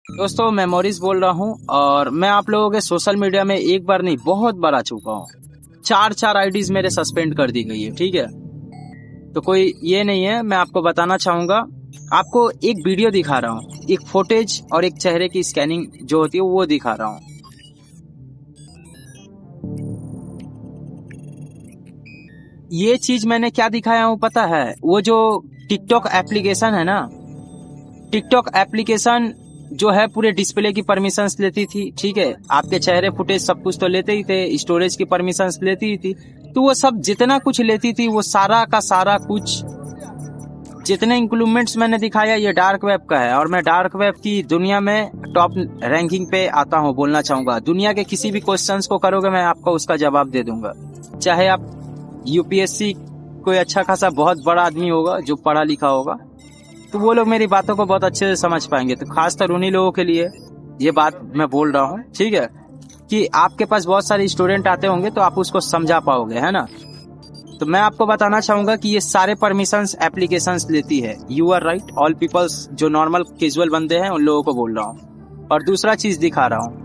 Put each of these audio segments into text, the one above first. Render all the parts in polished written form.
दोस्तों मैं मॉरिस बोल रहा हूँ और मैं आप लोगों के सोशल मीडिया में एक बार नहीं बहुत बार आ चुका हूँ। चार आईडीज मेरे सस्पेंड कर दी गई है। ठीक है, तो कोई ये नहीं है। मैं आपको बताना चाहूंगा, आपको एक वीडियो दिखा रहा हूँ, एक फुटेज और एक चेहरे की स्कैनिंग जो होती है वो दिखा रहा हूँ। ये चीज मैंने क्या दिखाया हूँ पता है? वो जो टिकटॉक एप्लीकेशन है ना, टिकटॉक एप्लीकेशन जो है पूरे डिस्प्ले की परमिशंस लेती थी। ठीक है, आपके चेहरे फुटेज सब कुछ तो लेते ही थे, स्टोरेज की परमिशंस लेती ही थी। तो वो सब जितना कुछ लेती थी वो सारा का सारा कुछ, जितने इंक्लूमेंट्स मैंने दिखाया ये डार्क वेब का है। और मैं डार्क वेब की दुनिया में टॉप रैंकिंग पे आता हूँ। बोलना चाहूंगा, दुनिया के किसी भी क्वेश्चंस को करोगे मैं आपको उसका जवाब दे दूंगा। चाहे आप यूपीएससी कोई अच्छा खासा बहुत बड़ा आदमी होगा जो पढ़ा लिखा होगा, तो वो लोग मेरी बातों को बहुत अच्छे से समझ पाएंगे। तो खासकर उन्हीं लोगों के लिए ये बात मैं बोल रहा हूँ। ठीक है, कि आपके पास बहुत सारे स्टूडेंट आते होंगे तो आप उसको समझा पाओगे, है ना। तो मैं आपको बताना चाहूंगा कि ये सारे परमिशंस एप्लीकेशंस लेती है। You are right, all peoples जो नॉर्मल कैजुअल बंदे हैं उन लोगों को बोल रहा हूँ। और दूसरा चीज दिखा रहा हूँ,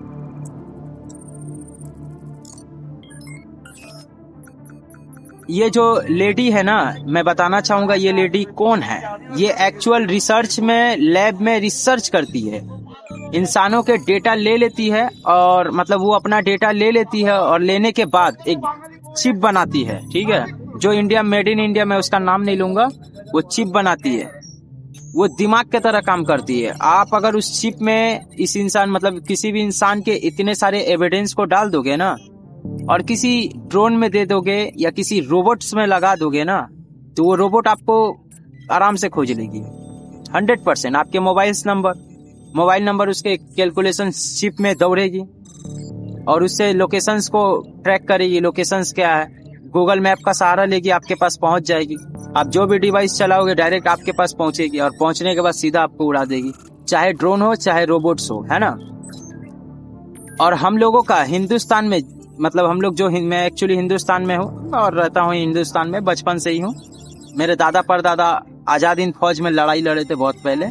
ये जो लेडी है ना, मैं बताना चाहूंगा ये लेडी कौन है। ये एक्चुअल रिसर्च में लैब में रिसर्च करती है, इंसानों के डेटा ले लेती है और मतलब वो अपना डेटा ले लेती है और लेने के बाद एक चिप बनाती है। ठीक है, जो इंडिया मेड इन इंडिया, मैं उसका नाम नहीं लूंगा, वो चिप बनाती है। वो दिमाग की तरह काम करती है। आप अगर उस चिप में इस इंसान मतलब किसी भी इंसान के इतने सारे एविडेंस को डाल दोगे ना और किसी ड्रोन में दे दोगे या किसी रोबोट्स में लगा दोगे ना, तो वो रोबोट आपको आराम से खोज लेगी 100%। आपके मोबाइल नंबर उसके कैलकुलेशन चिप में दौड़ेगी और उससे लोकेशंस को ट्रैक करेगी। लोकेशंस क्या है, गूगल मैप का सहारा लेगी, आपके पास पहुंच जाएगी। आप जो भी डिवाइस चलाओगे डायरेक्ट आपके पास पहुंचेगी और पहुंचने के बाद सीधा आपको उड़ा देगी, चाहे ड्रोन हो चाहे रोबोट्स हो, है ना। और हम लोगों का हिंदुस्तान में मतलब हम लोग जो मैं एक्चुअली हिंदुस्तान में हूँ और रहता हूँ हिंदुस्तान में, बचपन से ही हूँ। मेरे दादा परदादा आजाद हिंद फौज में लड़ाई लड़े थे बहुत पहले।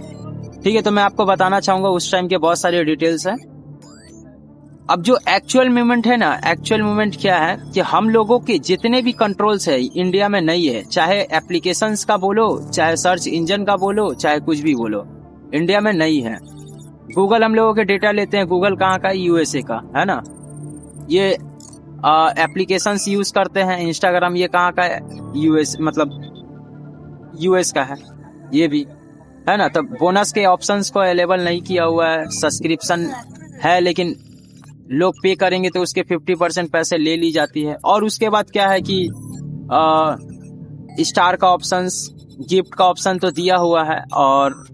ठीक है, तो मैं आपको बताना चाहूंगा उस टाइम के बहुत सारे डिटेल्स हैं। अब जो एक्चुअल मूवमेंट है ना, एक्चुअल मूवमेंट क्या है कि हम लोगों के जितने भी कंट्रोल्स है इंडिया में नहीं है। चाहे एप्लीकेशंस का बोलो, चाहे सर्च इंजन का बोलो, चाहे कुछ भी बोलो, इंडिया में नहीं है। गूगल हम लोगों के डेटा लेते हैं। गूगल कहाँ का? यूएसए का, है ना। ये एप्लीकेशंस यूज करते हैं। इंस्टाग्राम ये कहाँ का है? यूएस मतलब यूएस का है ये भी, है ना। तो बोनस के ऑप्शंस को अवेलेबल नहीं किया हुआ है। सब्सक्रिप्शन है लेकिन लोग पे करेंगे तो उसके 50% पैसे ले ली जाती है। और उसके बाद क्या है कि स्टार का ऑप्शंस, गिफ्ट का ऑप्शन तो दिया हुआ है और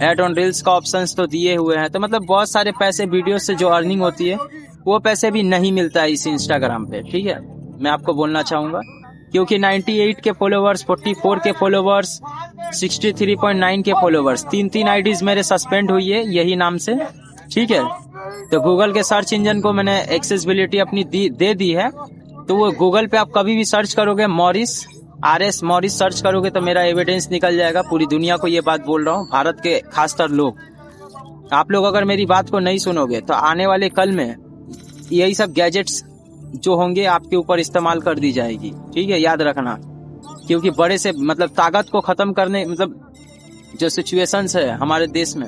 एड ऑन रील्स का ऑप्शंस तो दिए हुए हैं। तो मतलब बहुत सारे पैसे वीडियो से जो अर्निंग होती है वो पैसे भी नहीं मिलता है इस इंस्टाग्राम पे। ठीक है, मैं आपको बोलना चाहूंगा क्योंकि 98 के फॉलोवर्स, 44 के फॉलोवर्स, 63.9 के फॉलोवर्स, तीन आईडीज मेरे सस्पेंड हुई है यही नाम से। ठीक है, तो गूगल के सर्च इंजन को मैंने एक्सेसिबिलिटी अपनी दे दी है। तो वो गूगल पे आप कभी भी सर्च करोगे मॉरिस RS मॉरिस सर्च करोगे तो मेरा एविडेंस निकल जाएगा। पूरी दुनिया को ये बात बोल रहा हूँ, भारत के खासकर लोग, आप लोग अगर मेरी बात को नहीं सुनोगे तो आने वाले कल में यही सब गैजेट्स जो होंगे आपके ऊपर इस्तेमाल कर दी जाएगी। ठीक है, याद रखना, क्योंकि बड़े से मतलब ताकत को खत्म करने मतलब जो सिचुएशंस है हमारे देश में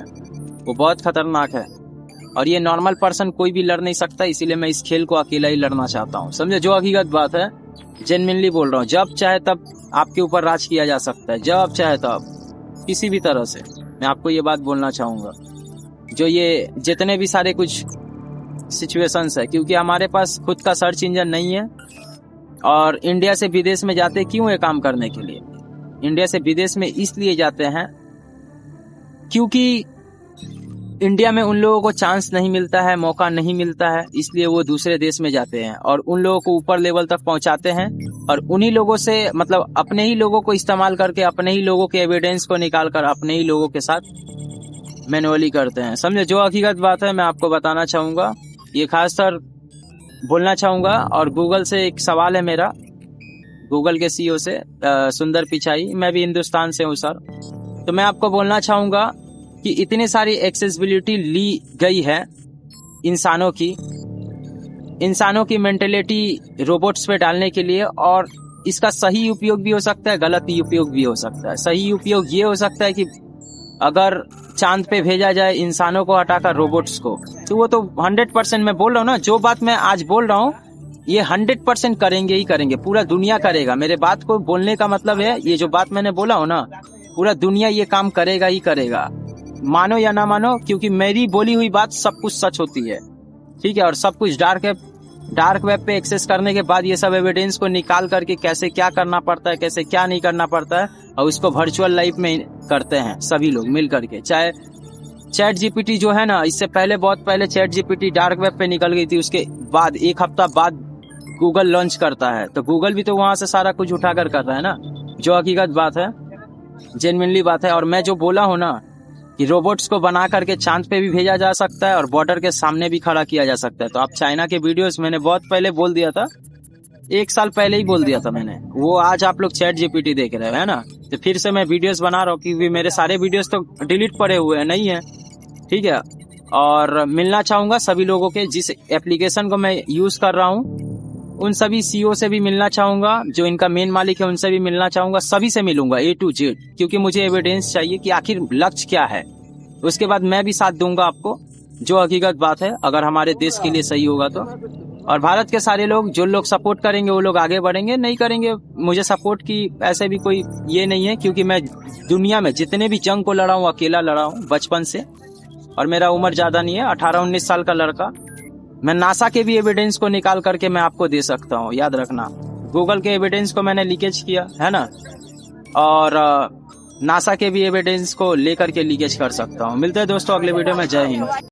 वो बहुत खतरनाक है और ये नॉर्मल पर्सन कोई भी लड़ नहीं सकता। इसीलिए मैं इस खेल को अकेला ही लड़ना चाहता हूँ, समझे। जो हकीकत बात है, जेन्युइनली बोल रहा हूँ। जब चाहे तब आपके ऊपर राज किया जा सकता है, जब चाहे तब, किसी भी तरह से। मैं आपको ये बात बोलना चाहूंगा, जो ये जितने भी सारे कुछ सिचुएशंस है, क्योंकि हमारे पास खुद का सर्च इंजन नहीं है। और इंडिया से विदेश में जाते क्यों है काम करने के लिए? इंडिया से विदेश में इसलिए जाते हैं क्योंकि इंडिया में उन लोगों को चांस नहीं मिलता है, मौका नहीं मिलता है, इसलिए वो दूसरे देश में जाते हैं और उन लोगों को ऊपर लेवल तक पहुंचाते हैं। और उन्हीं लोगों से मतलब अपने ही लोगों को इस्तेमाल करके, अपने ही लोगों के एविडेंस को निकाल कर अपने ही लोगों के साथ मैनुअली करते हैं, समझे। जो हकीकत बात है मैं आपको बताना चाहूंगा, ये खासकर बोलना चाहूंगा। और गूगल से एक सवाल है मेरा, गूगल के CEO से, सुंदर पिचाई। मैं भी हिंदुस्तान से हूँ सर। तो मैं आपको बोलना चाहूंगा कि इतनी सारी एक्सेसिबिलिटी ली गई है इंसानों की मेंटेलिटी रोबोट्स पे डालने के लिए, और इसका सही उपयोग भी हो सकता है, गलत उपयोग भी हो सकता है। सही उपयोग ये हो सकता है कि अगर चांद पे भेजा जाए इंसानों को हटाकर रोबोट्स को, तो वो तो 100% मैं बोल रहा हूँ ना, जो बात मैं आज बोल रहा हूँ ये 100% करेंगे ही करेंगे, पूरा दुनिया करेगा। मेरे बात को बोलने का मतलब है, ये जो बात मैंने बोला हो ना, पूरा दुनिया ये काम करेगा ही करेगा, मानो या ना मानो, क्योंकि मेरी बोली हुई बात सब कुछ सच होती है, ठीक है। और सब कुछ डार्क वेब पे एक्सेस करने के बाद ये सब एविडेंस को निकाल करके कैसे क्या करना पड़ता है, कैसे क्या नहीं करना पड़ता है, और उसको वर्चुअल लाइफ में करते हैं सभी लोग मिल करके। चाहे चैट जीपीटी जो है ना, इससे पहले बहुत पहले चैट जीपीटी डार्क वेब पे निकल गई थी, उसके बाद एक हफ्ता बाद गूगल लॉन्च करता है, तो गूगल भी तो वहां से सारा कुछ उठाकर कर रहा है ना, जो हकीकत बात है, जेन्युइनली बात है। और मैं जो बोला हूं ना कि रोबोट्स को बना करके चांद पे भी भेजा जा सकता है और बॉर्डर के सामने भी खड़ा किया जा सकता है, तो आप चाइना के वीडियोस मैंने बहुत पहले बोल दिया था, 1 साल पहले ही बोल दिया था मैंने, वो आज आप लोग चैट जीपीटी देख रहे हो, है ना। तो फिर से मैं वीडियोस बना रहा हूँ, क्योंकि मेरे सारे वीडियोस तो डिलीट पड़े हुए हैं, नहीं है, ठीक है। और मिलना चाहूंगा सभी लोगों के, जिस एप्लीकेशन को मैं यूज कर रहा हूँ उन सभी सीईओ से भी मिलना चाहूंगा, जो इनका मेन मालिक है उनसे भी मिलना चाहूंगा, सभी से मिलूंगा A to Z, क्योंकि मुझे एविडेंस चाहिए कि आखिर लक्ष्य क्या है। उसके बाद मैं भी साथ दूंगा आपको, जो हकीकत बात है, अगर हमारे देश के लिए सही होगा तो। और भारत के सारे लोग, जो लोग सपोर्ट करेंगे वो लोग आगे बढ़ेंगे, नहीं करेंगे मुझे सपोर्ट की ऐसे भी कोई ये नहीं है, क्योंकि मैं दुनिया में जितने भी जंग को लड़ा हूँ अकेला लड़ा हूँ बचपन से, और मेरा उम्र ज्यादा नहीं है, 18-19 साल का लड़का। मैं नासा के भी एविडेंस को निकाल करके मैं आपको दे सकता हूँ, याद रखना। गूगल के एविडेंस को मैंने लीकेज किया है ना, और नासा के भी एविडेंस को लेकर के लीकेज कर सकता हूँ। मिलते हैं दोस्तों अगले वीडियो में। जय हिंद।